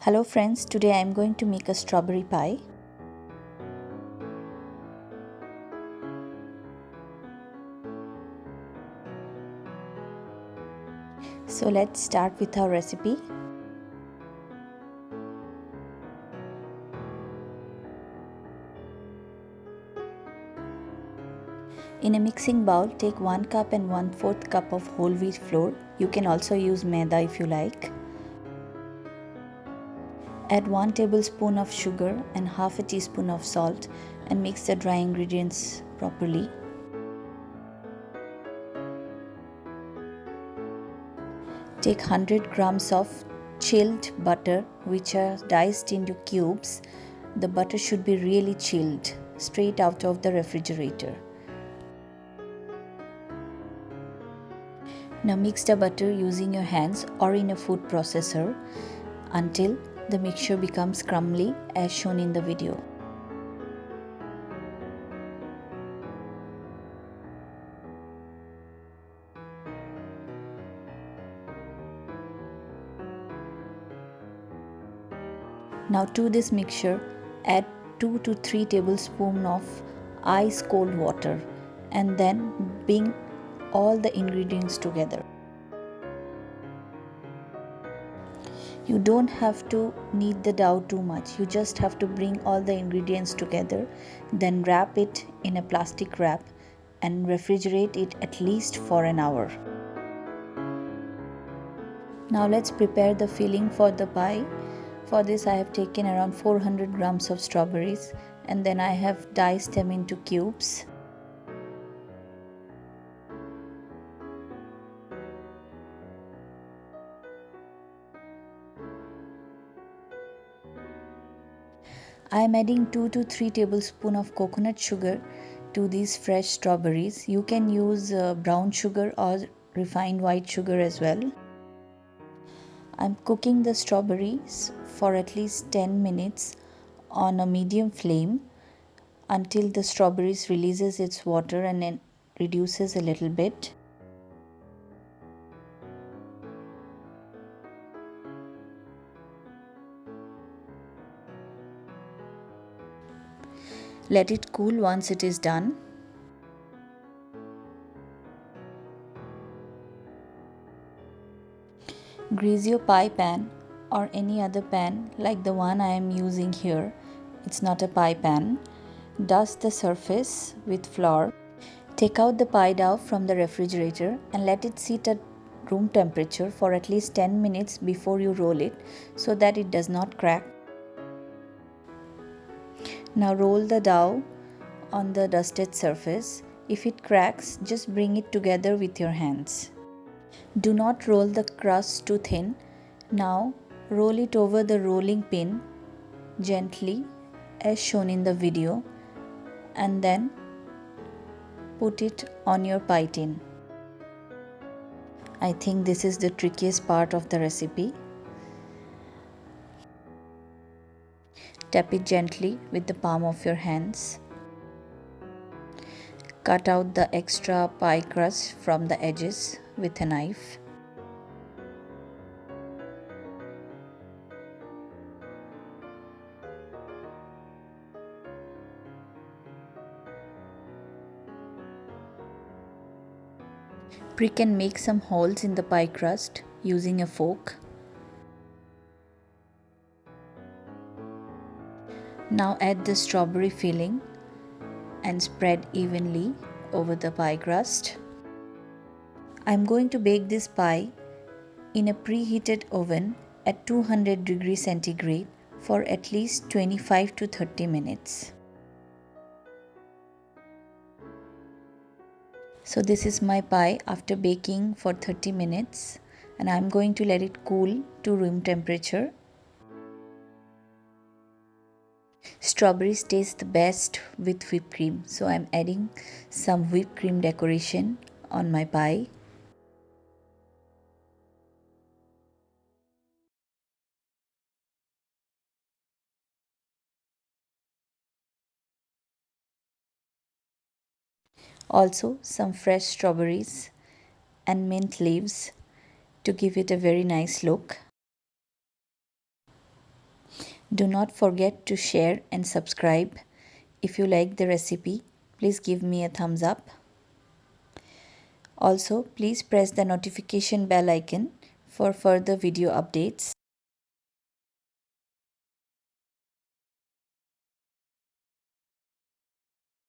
Hello friends, today I am going to make a strawberry pie. So let's start with our recipe. In a mixing bowl, take 1 cup and 1/4 cup of whole wheat flour. You can also use maida if you like. Add 1 tablespoon of sugar and half a teaspoon of salt and mix the dry ingredients properly. Take 100 grams of chilled butter which are diced into cubes. The butter should be really chilled, straight out of the refrigerator. Now mix the butter using your hands or in a food processor until the mixture becomes crumbly as shown in the video. Now to this mixture add 2 to 3 tablespoons of ice cold water and then bring all the ingredients together. You don't have to knead the dough too much, you just have to bring all the ingredients together, then wrap it in a plastic wrap and refrigerate it at least for an hour. Now let's prepare the filling for the pie. For this I have taken around 400 grams of strawberries and then I have diced them into cubes. I am adding 2 to 3 tablespoons of coconut sugar to these fresh strawberries. You can use brown sugar or refined white sugar as well. I'm cooking the strawberries for at least 10 minutes on a medium flame until the strawberries releases its water and then reduces a little bit. Let it cool once it is done. Grease your pie pan or any other pan like the one I am using here. It's not a pie pan. Dust the surface with flour. Take out the pie dough from the refrigerator and let it sit at room temperature for at least 10 minutes before you roll it so that it does not crack. Now roll the dough on the dusted surface. If it cracks, just bring it together with your hands. Do not roll the crust too thin. Now roll it over the rolling pin gently as shown in the video and then put it on your pie tin. I think this is the trickiest part of the recipe. Tap it gently with the palm of your hands. Cut out the extra pie crust from the edges with a knife. Prick and make some holes in the pie crust using a fork. Now add the strawberry filling and spread evenly over the pie crust. I am going to bake this pie in a preheated oven at 200 degrees centigrade for at least 25 to 30 minutes. So this is my pie after baking for 30 minutes and I am going to let it cool to room temperature. Strawberries taste the best with whipped cream, so I am adding some whipped cream decoration on my pie. Also some fresh strawberries and mint leaves to give it a very nice look. Do not forget to share and subscribe. If you like the recipe, please give me a thumbs up. Also, please press the notification bell icon for further video updates.